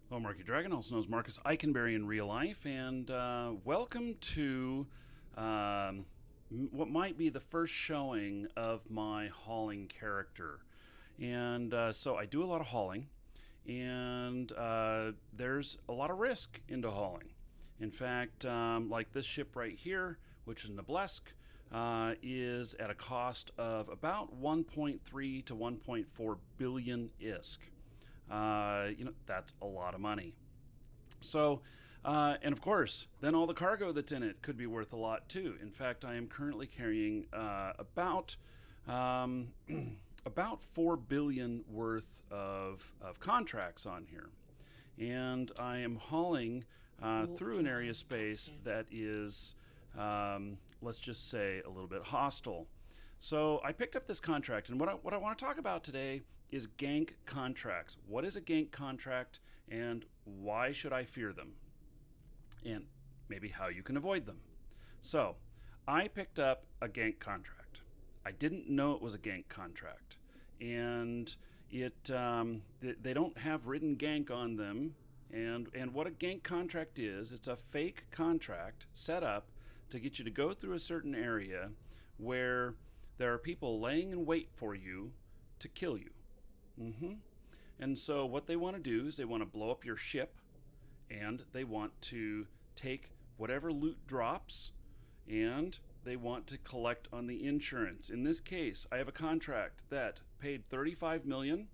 Hello, Marky Dragon, also known as Marcus Eikenberry in real life, and welcome to what might be the first showing of my hauling character. And so I do a lot of hauling, and there's a lot of risk into hauling. In fact, like this ship right here, which is Noblesk, is at a cost of about 1.3 to 1.4 billion ISK. That's a lot of money. So, and of course, then all the cargo that's in it could be worth a lot too. In fact, I am currently carrying um, about 4 billion worth of contracts on here. And I am hauling through an area space that is, let's just say, a little bit hostile. So I picked up this contract, and what I want to talk about today is Gank contracts. What is a Gank contract, and why should I fear them? And maybe how you can avoid them. So I picked up a Gank contract. I didn't know it was a Gank contract, and they don't have written Gank on them. And what a Gank contract is, it's a fake contract set up to get you to go through a certain area where there are people laying in wait for you to kill you. And so what they want to do is they want to blow up your ship, and they want to take whatever loot drops, and they want to collect on the insurance. In this case, I have a contract that paid 35 million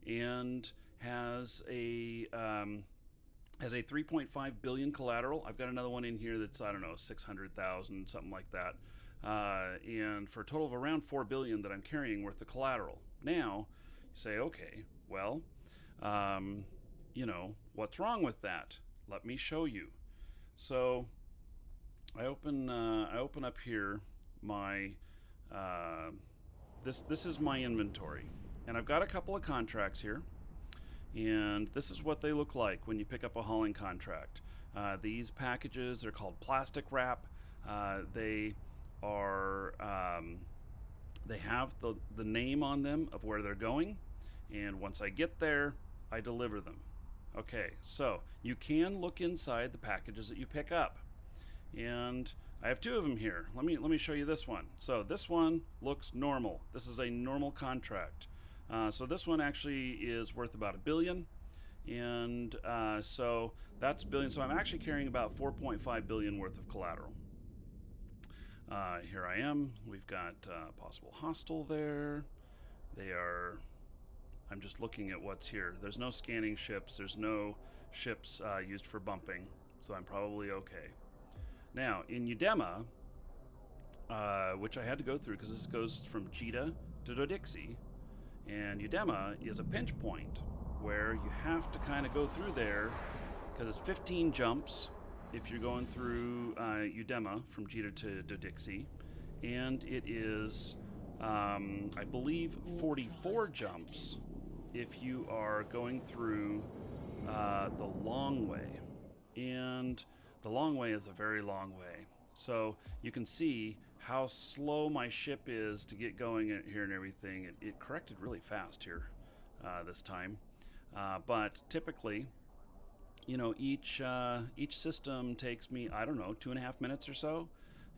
and has a 3.5 billion collateral. I've got another one in here that's, I don't know, 600,000, something like that. And for a total of around 4 billion that I'm carrying worth of collateral. Now, you say, okay, well, what's wrong with that? Let me show you. So I open up here my this is my inventory, and I've got a couple of contracts here, and this is what they look like when you pick up a hauling contract. These packages are called plastic wrap. They have the name on them of where they're going, and once I get there, I deliver them. Okay, so you can look inside the packages that you pick up, and I have two of them here. Let me show you this one. So this one looks normal. This is a normal contract. So this one actually is worth about $1 billion, and so that's $1 billion. So I'm actually carrying about 4.5 billion worth of collateral. Here I am. We've got possible hostile there. I'm just looking at what's here. There's no scanning ships. There's no ships used for bumping, so I'm probably okay. Now, in Udema, which I had to go through because this goes from Jita to Dodixie, and Udema is a pinch point where you have to kind of go through there because it's 15 jumps if you're going through Udema from Jita to Dodixie, and it is, I believe, 44 jumps if you are going through the long way. And the long way is a very long way. So you can see how slow my ship is to get going here and everything. It corrected really fast here this time. But typically, each system takes me, I don't know, 2.5 minutes or so.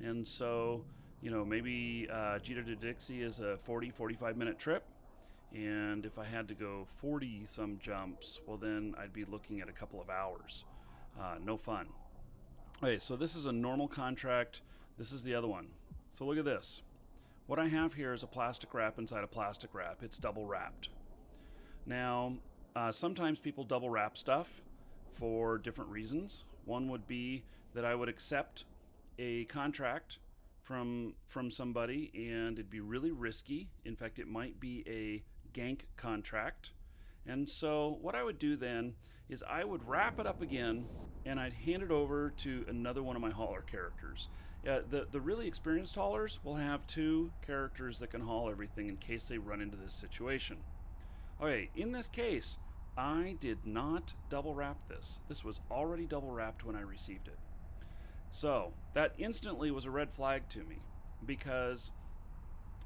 And so, maybe Jita to Dixie is a 45 minute trip. And if I had to go 40 some jumps, well, then I'd be looking at a couple of hours. No fun. Okay, so this is a normal contract. This is the other one. So look at this. What I have here is a plastic wrap inside a plastic wrap. It's double wrapped. Now, sometimes people double wrap stuff for different reasons. One would be that I would accept a contract from somebody, and it'd be really risky. In fact, it might be a Gank contract. And so what I would do then is I would wrap it up again, and I'd hand it over to another one of my hauler characters. The really experienced haulers will have 2 characters that can haul everything in case they run into this situation. Okay, in this case, I did not double wrap this. This was already double wrapped when I received it. So that instantly was a red flag to me, because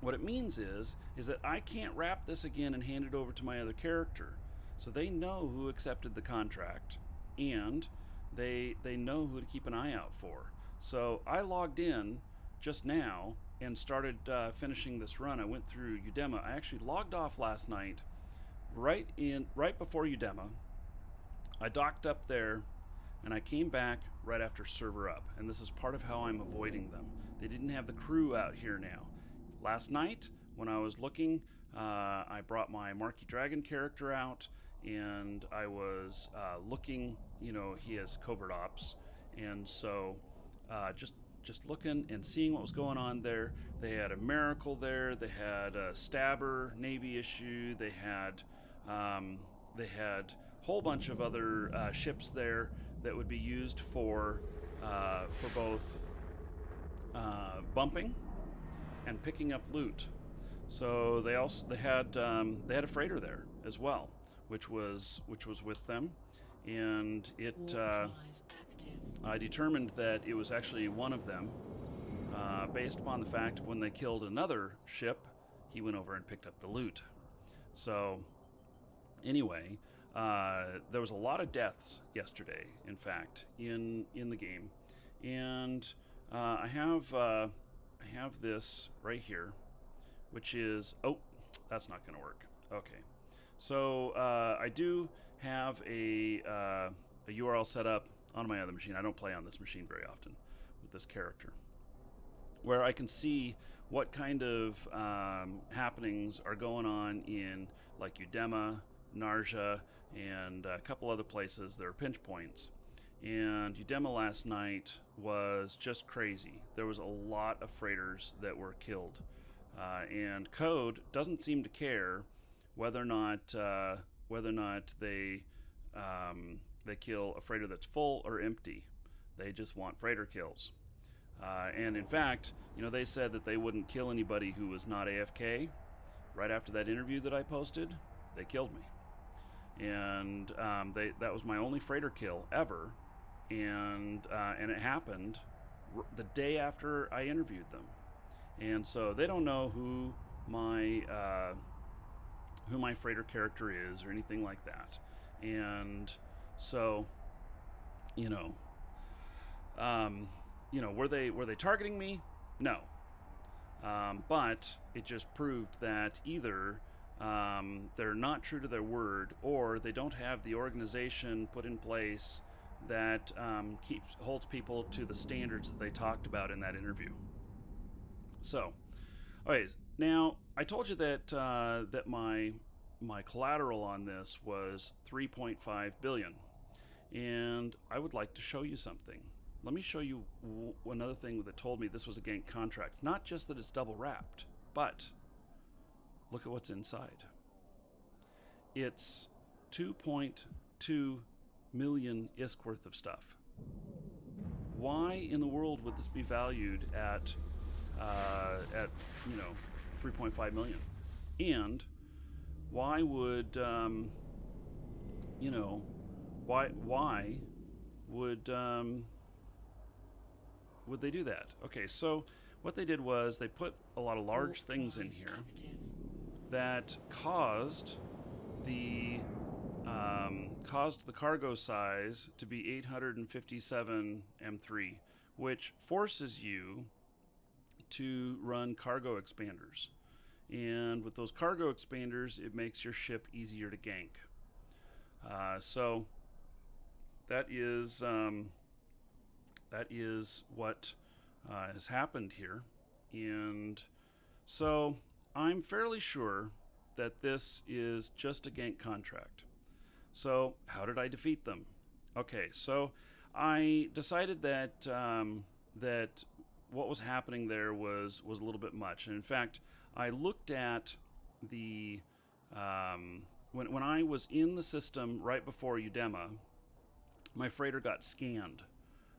what it means is that I can't wrap this again and hand it over to my other character. So they know who accepted the contract, and they know who to keep an eye out for. So I logged in just now and started finishing this run. I went through Udema. I actually logged off last night, right before Udema. I docked up there, and I came back right after server up. And this is part of how I'm avoiding them. They didn't have the crew out here now. Last night, when I was looking, I brought my Marquee Dragon character out, and I was looking. You know, he has covert ops, and so just looking and seeing what was going on there. They had a Miracle there. They had a Stabber Navy issue. They had a whole bunch of other ships there that would be used for both bumping and picking up loot. So they had a freighter there as well, which was with them, and it. I determined that it was actually one of them, based upon the fact when they killed another ship, he went over and picked up the loot. So, anyway, there was a lot of deaths yesterday, in fact, in the game, and I have this right here, which is that's not going to work. Okay, so I do have a URL set up on my other machine. I don't play on this machine very often with this character, where I can see what kind of happenings are going on in like Udema, Narja, and a couple other places that are pinch points. And Udema last night was just crazy. There was a lot of freighters that were killed, and Code doesn't seem to care whether or not they kill a freighter that's full or empty. They just want freighter kills. And in fact, they said that they wouldn't kill anybody who was not AFK. Right after that interview that I posted, they killed me. And that was my only freighter kill ever. And it happened the day after I interviewed them. And so they don't know who my freighter character is or anything like that. And so, were they targeting me? No. But it just proved that either they're not true to their word, or they don't have the organization put in place that holds people to the standards that they talked about in that interview. So, okay, now I told you that that my collateral on this was 3.5 billion, and I would like to show you something. Let me show you another thing that told me this was a Gank contract. Not just that it's double wrapped, but look at what's inside. It's 2.2 million ISK worth of stuff. Why in the world would this be valued at 3.5 million? And why would why would they do that? Okay, so what they did was they put a lot of large things in here that caused the cargo size to be 857 M3, which forces you to run cargo expanders. And with those cargo expanders, it makes your ship easier to gank. So that is what has happened here. And so I'm fairly sure that this is just a Gank contract. So how did I defeat them? Okay, so I decided that that what was happening there was a little bit much. And in fact, I looked at the when I was in the system right before Udema, my freighter got scanned.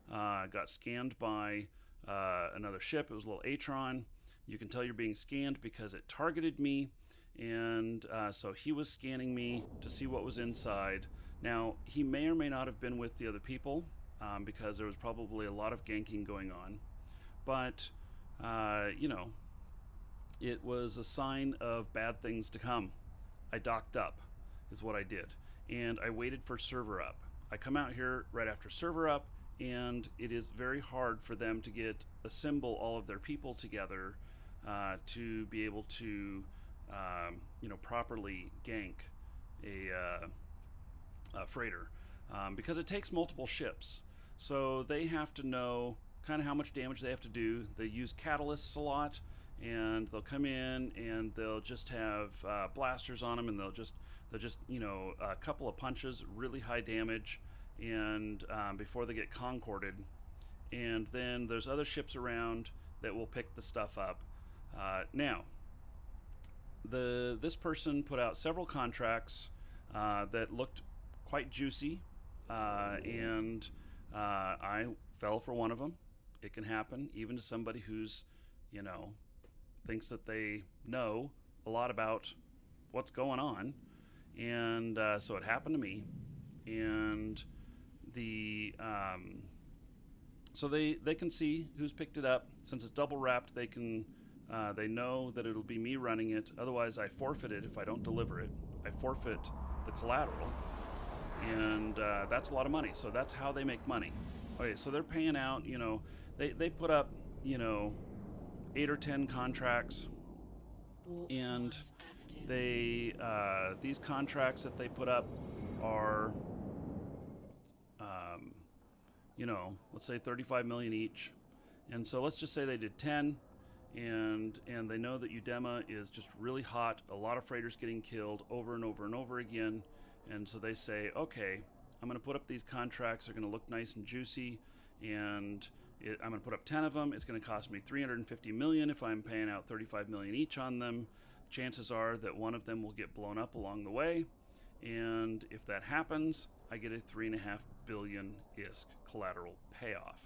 Got scanned by another ship. It was a little Atron. You can tell you're being scanned because it targeted me, and so he was scanning me to see what was inside. Now, he may or may not have been with the other people, because there was probably a lot of ganking going on, but it was a sign of bad things to come. I docked up, is what I did. and I waited for server up. I come out here right after server up, and it is very hard for them to assemble all of their people together to be able to properly gank a freighter, because it takes multiple ships. So they have to know kind of how much damage they have to do. They use catalysts a lot, and they'll come in and they'll just have blasters on them, and they'll just a couple of punches, really high damage, and before they get concorded. And then there's other ships around that will pick the stuff up. Now, this person put out several contracts that looked quite juicy, and I fell for one of them. It can happen even to somebody who's, thinks that they know a lot about what's going on. And so it happened to me. And so they can see who's picked it up. Since it's double wrapped, they know that it'll be me running it. Otherwise, I forfeit it if I don't deliver it. I forfeit the collateral, and that's a lot of money. So that's how they make money. Okay, so they're paying out. They put up 8 or 10 contracts, and these contracts that they put up are let's say 35 million each. And so let's just say they did 10, and they know that Udema is just really hot, a lot of freighters getting killed over and over and over again. And so they say, okay, I'm going to put up these contracts. They're going to look nice and juicy, and I'm going to put up 10 of them. It's going to cost me 350 million if I'm paying out 35 million each on them. Chances are that one of them will get blown up along the way, and if that happens, I get a 3.5 billion ISK collateral payoff.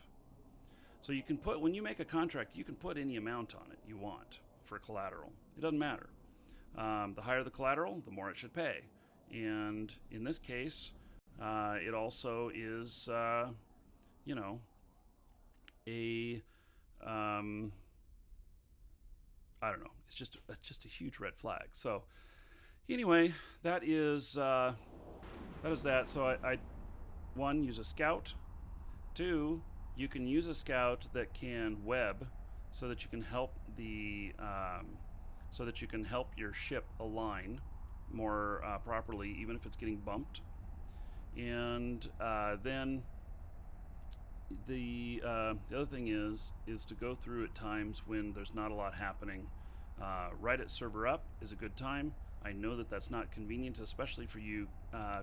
So you can put, when you make a contract, you can put any amount on it you want for collateral. It doesn't matter. The higher the collateral, the more it should pay. And in this case, it also is, I don't know. It's just a huge red flag. So anyway, that is that. So I one, use a scout. 2, you can use a scout that can web, so that you can help your ship align more properly, even if it's getting bumped. And then the other thing is to go through at times when there's not a lot happening. Right at server up is a good time. I know that that's not convenient, especially for you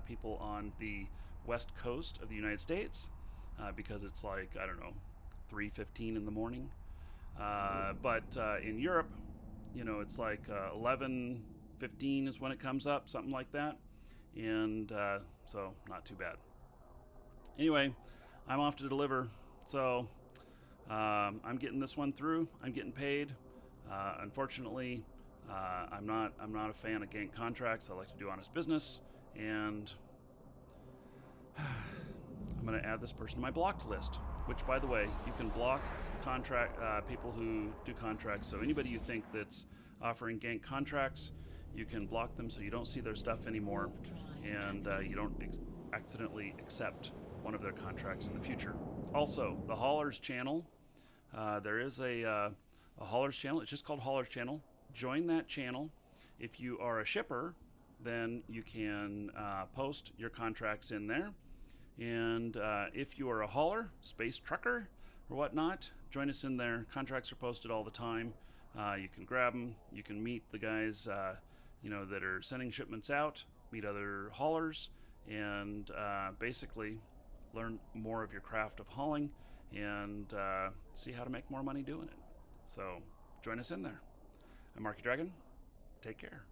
people on the west coast of the United States, because it's like, I don't know, 3:15 in the morning. But in Europe, it's like 11:15 is when it comes up, something like that. And so not too bad. Anyway, I'm off to deliver. So I'm getting this one through. I'm getting paid. Unfortunately, I'm not a fan of gank contracts. I like to do honest business, and I'm going to add this person to my blocked list. Which, by the way, you can block people who do contracts. So anybody you think that's offering gank contracts, you can block them so you don't see their stuff anymore, and you don't accidentally accept one of their contracts in the future. Also, the haulers channel. There is a haulers channel. It's just called haulers channel. Join that channel. If you are a shipper, then you can post your contracts in there. And if you are a hauler, space trucker, or whatnot, join us in there. Contracts are posted all the time. You can grab them. You can meet the guys, that are sending shipments out. Meet other haulers, and basically learn more of your craft of hauling, and see how to make more money doing it. So join us in there. I'm Marky Dragon. Take care.